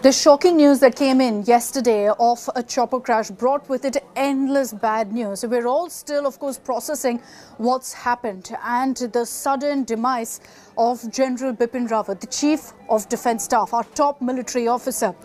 The shocking news that came in yesterday of a chopper crash brought with it endless bad news. We're all still, of course, processing what's happened and the sudden demise of General Bipin Rawat, the Chief of Defence Staff, our top military officer.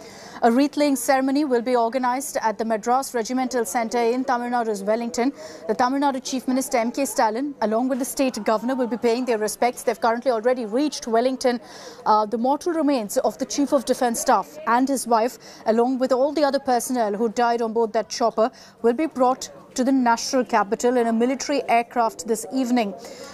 A wreath-laying ceremony will be organised at the Madras Regimental Centre in Tamil Nadu's Wellington. The Tamil Nadu Chief Minister M.K. Stalin, along with the state governor, will be paying their respects. They've currently already reached Wellington. The mortal remains of the Chief of Defence Staff and his wife, along with all the other personnel who died on board that chopper, will be brought to the national capital in a military aircraft this evening.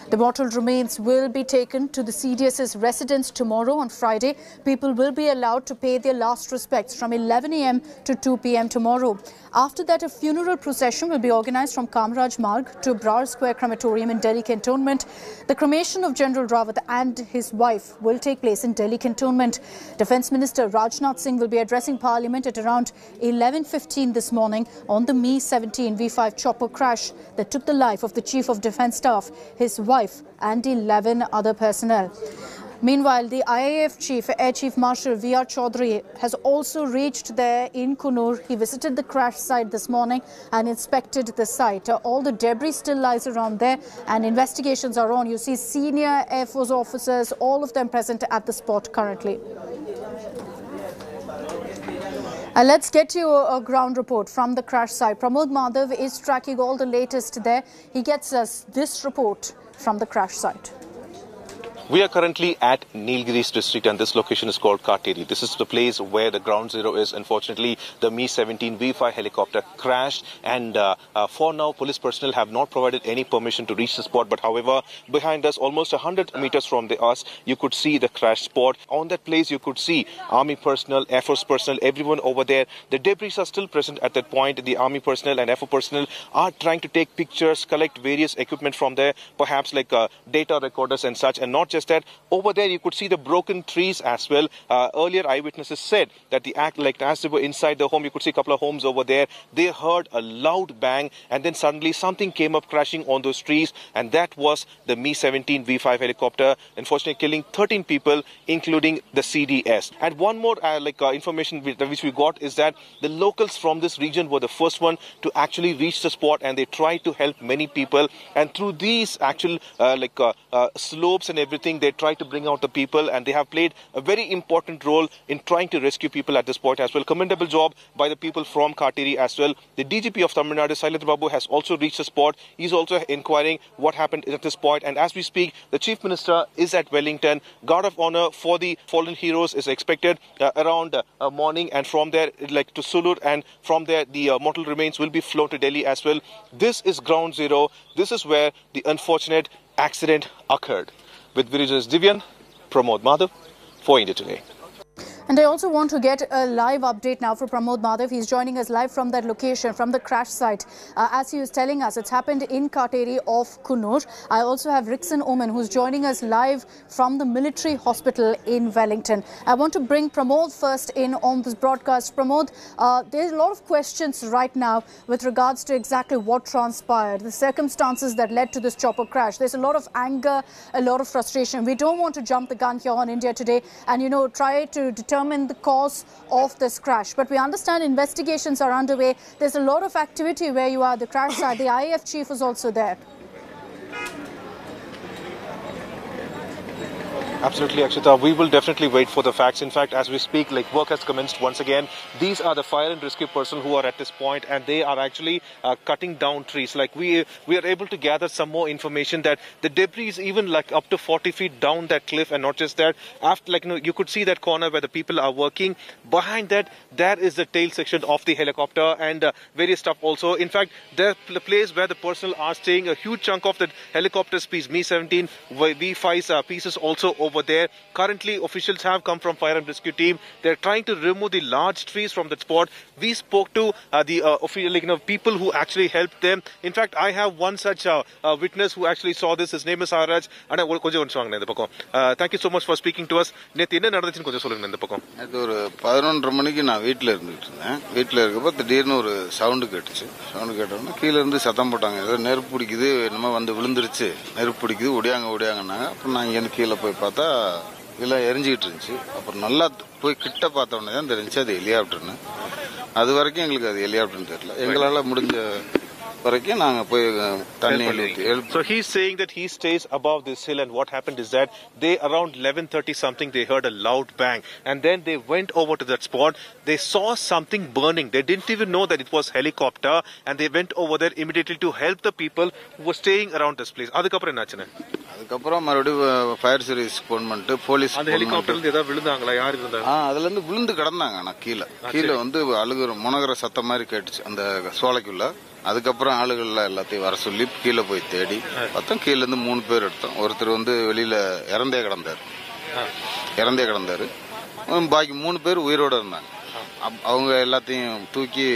The mortal remains will be taken to the CDS's residence tomorrow on Friday. People will be allowed to pay their last respects from 11 a.m. to 2 p.m. tomorrow. After that, a funeral procession will be organised from Kamraj Marg to Brar Square Crematorium in Delhi Cantonment. The cremation of General Rawat and his wife will take place in Delhi Cantonment. Defence Minister Rajnath Singh will be addressing Parliament at around 11:15 this morning on the Mi-17 V5 chopper crash that took the life of the Chief of Defence Staff, his wife and 11 other personnel. Meanwhile, the IAF Chief, Air Chief Marshal V.R. Chaudhary, has also reached there in Coonoor. He visited the crash site this morning and inspected the site. All the debris still lies around there and investigations are on. You see senior Air Force officers, all of them present at the spot currently. Let's get you a ground report from the crash site. Pramod Madhav is tracking all the latest there. He gets us this report from the crash site. We are currently at Nilgiris district and this location is called Kateri. This is the place where the ground zero is. Unfortunately, the Mi-17 V5 helicopter crashed and for now, police personnel have not provided any permission to reach the spot. But however, behind us, almost 100 meters from us, you could see the crash spot. On that place, you could see Army personnel, Air Force personnel, everyone over there. The debris are still present at that point. The Army personnel and Air Force personnel are trying to take pictures, collect various equipment from there, perhaps like data recorders and such, and not just that. Over there you could see the broken trees as well. Earlier eyewitnesses said that as they were inside the home, you could see a couple of homes over there. They heard a loud bang and then suddenly something came up crashing on those trees, and that was the Mi-17 V5 helicopter, unfortunately killing 13 people including the CDS. And one more information which we got is that the locals from this region were the first one to actually reach the spot, and they tried to help many people, and through these actual slopes and everything, they tried to bring out the people, and they have played a very important role in trying to rescue people at this point as well. Commendable job by the people from Kateri as well. The DGP of Tamil Nadu, Sailath Babu, has also reached the spot. He's also inquiring what happened at this point, and as we speak, the Chief Minister is at Wellington. Guard of honor for the fallen heroes is expected around morning, and from there to Sulur, and from there the mortal remains will be flown to Delhi as well. This is ground zero. This is where the unfortunate accident occurred. With Virijas Divyan, Pramod Madhav for India Today. And I also want to get a live update now for Pramod Madhav. He's joining us live from that location, from the crash site. As he was telling us, it's happened in Kateri of Coonoor. I also have Rickson Oman, who's joining us live from the military hospital in Wellington. I want to bring Pramod first in on this broadcast. Pramod, there's a lot of questions right now with regards to exactly what transpired, the circumstances that led to this chopper crash. There's a lot of anger, a lot of frustration. We don't want to jump the gun here on India Today and, try to determine the cause of this crash. But we understand investigations are underway. There's a lot of activity where you are, the crash site. The IAF chief is also there. Absolutely, Akshita. We will definitely wait for the facts. In fact, as we speak, work has commenced once again. These are the fire and rescue personnel who are at this point, and they are actually cutting down trees. We are able to gather some more information that the debris is even up to 40 feet down that cliff, and not just that. After you could see that corner where the people are working. Behind that, there is the tail section of the helicopter and various stuff also. In fact, the place where the personnel are staying, a huge chunk of the helicopter's piece, Mi-17 V5's pieces also over there. Currently, officials have come from fire and rescue team. They're trying to remove the large trees from that spot. We spoke to the people who actually helped them. In fact, I have one such witness who actually saw this. His name is Haraj. Thank you so much for speaking to us. பதினொன்றரை மணிக்கு நான் வீட்டில் இருந்துட்டு இருந்தேன். வீட்டில் இருக்கப்போ திடீர்னு ஒரு சவுண்டு கேட்டுச்சு. சவுண்டு கேட்டோன்னா கீழே இருந்து சத்தம் போட்டாங்க. ஏதோ நெருப்பு பிடிக்குது, என்னமோ வந்து விழுந்துருச்சு, நெருப்பு பிடிக்குது, ஒடியாங்கன்னாங்க. அப்புறம் நான் இங்கேருந்து கீழே போய் பார்த்தா இதெல்லாம் எரிஞ்சிக்கிட்டு இருந்துச்சு. அப்புறம் நல்லா போய் கிட்ட பார்த்த உடனே தான் தெரிஞ்சிச்சு அது ஹெலிகாப்டர்னு. அது வரைக்கும் எங்களுக்கு அது ஹெலிகாப்டர்னு தெரியல. எங்களால் முடிஞ்ச வரைக்கும் நாங்கள் போய் தண்ணி ஊற்றி. So he's saying that he stays above this hill, and what happened is that they around 11:30 something they heard a loud bang, and then they went over to that spot. They saw something burning. They didn't even know that it was helicopter, and they went over there immediately to help the people who were staying around this place. அதுக்கப்புறம் என்னாச்சுன்னு? அதுக்கப்புறம் மறுபடியும் fire service phone பண்ணிட்டு police. அந்த ஹெலிகாப்டர்ல ஏதாவது விழுந்தாங்களா? யார் இருந்தாங்க? அதுல இருந்து விழுந்து கிடந்தாங்க. ஆனால் கீழே வந்து அழுகுற முனகிற சத்தம் மாதிரி கேட்டுச்சு அந்த சோலைக்குள்ள. அதுக்கப்புறம் ஆளுகள்லாம் எல்லாத்தையும் வர சொல்லி கீழே போய் தேடி பார்த்தோம். கீழே இருந்து 3 பேர் எடுத்தோம். ஒருத்தர் வந்து வெளியில இறந்தே கிடந்தாரு. பாக்கி 3 பேர் உயிரோட இருந்தாங்க. அவங்க எல்லாத்தையும் தூக்கி,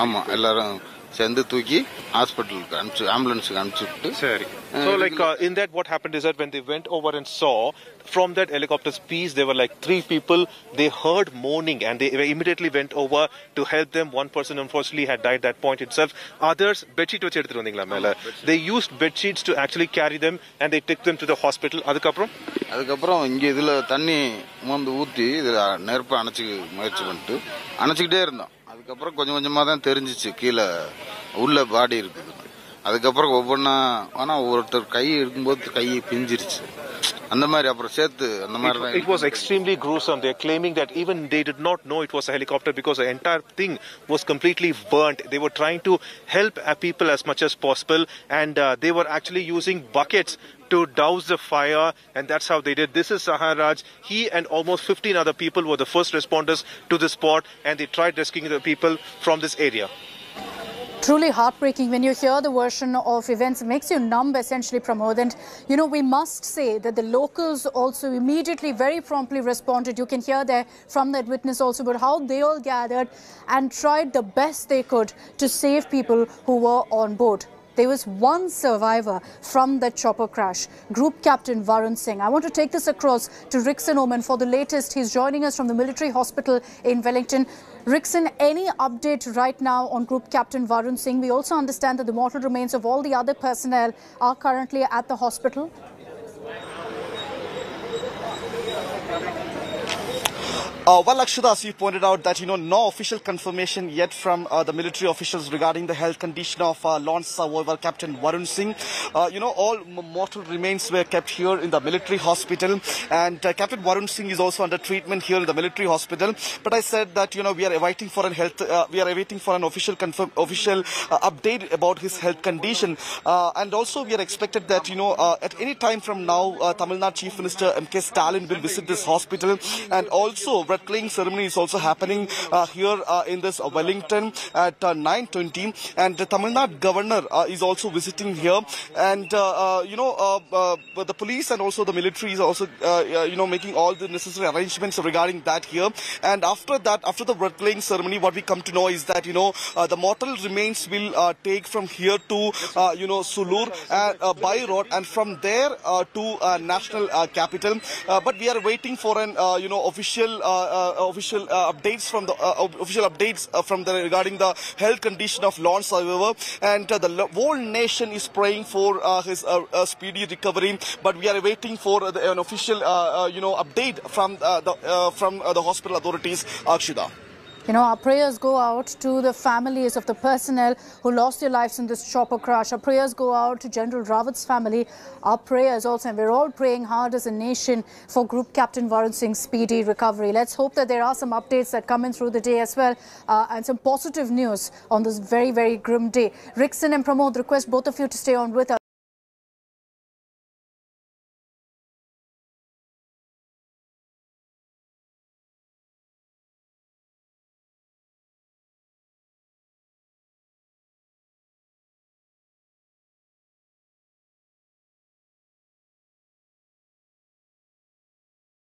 ஆமா எல்லாரும் சேர்ந்து தூக்கி ஹாஸ்பிட்டலுக்கு ஆம்புலன்ஸுக்கு அனுப்பிச்சுட்டு. சரி. So like in that what happened is that when they went over and saw from that helicopter's piece there were like 3 people. They heard moaning and they immediately went over to help them. One person unfortunately had died that point itself. Others bedsheet வச்சு எடுத்துட்டு வந்தீங்களா மேல? They used bedsheets to actually carry them and they took them to the hospital. அதுக்கப்புறம் இங்க இதுல தண்ணி மோந்து ஊத்தி இதுல நெருப்பை முயற்சி பண்ணிட்டு அணைச்சிக்கிட்டே இருந்தோம். அதுக்கப்புறம் கொஞ்சம் கொஞ்சமா தான் தெரிஞ்சிச்சு கீழே உள்ள பாடி இருக்குது. அதுக்கப்புறம் ஒவ்வொன்னா ஆனா ஒருத்தர் கை இருக்கும்போது கை பிஞ்சிருச்சு. அந்த மாதிரி அப்புறம் சேர்த்து அந்த மாதிரி. It was extremely gruesome. They are claiming that even they did not know it was a helicopter because the entire thing was completely burnt. They were trying to help people as much as possible, and they were actually using buckets to douse the fire, and that's how they did. This is Saharaj. He and almost 15 other people were the first responders to the spot, and they tried rescuing the people from this area. Truly heartbreaking when you hear the version of events. It makes you numb essentially, Pramod. And you know, we must say that the locals also immediately very promptly responded. You can hear there from that witness also about how they all gathered and tried the best they could to save people who were on board. There was one survivor from that chopper crash, Group Captain Varun Singh. I want to take this across to Rickson Oman for the latest. He's joining us from the military hospital in Wellington. Rickson, any update right now on Group Captain Varun Singh? We also understand that the mortal remains of all the other personnel are currently at the hospital. Well, Akshada, as you pointed out that, no official confirmation yet from the military officials regarding the health condition of launch survivor Captain Varun Singh. All mortal remains were kept here in the military hospital, and Captain Varun Singh is also under treatment here in the military hospital. But I said that, we are awaiting for an official update about his health condition. And also we are expected that, at any time from now, Tamil Nadu Chief Minister M.K. Stalin will visit this hospital, and also red-laying ceremony is also happening here in this Wellington at 9:20, and the Tamil Nadu governor is also visiting here, and the police and also the military is also making all the necessary arrangements regarding that here. And after the red-laying ceremony, what we come to know is that the mortal remains will take from here to Sulur by road, and from there to national capital. But we are waiting for an official updates from the regarding the health condition of launch survivor, and the whole nation is praying for his speedy recovery. But we are waiting for an official update from the hospital authorities. Akshida. Our prayers go out to the families of the personnel who lost their lives in this chopper crash. Our prayers go out to General Rawat's family. Our prayers also, and we're all praying hard as a nation for Group Captain Varun Singh's speedy recovery. Let's hope that there are some updates that come in through the day as well, and some positive news on this very, very grim day. Rickson and Pramod, request both of you to stay on with us.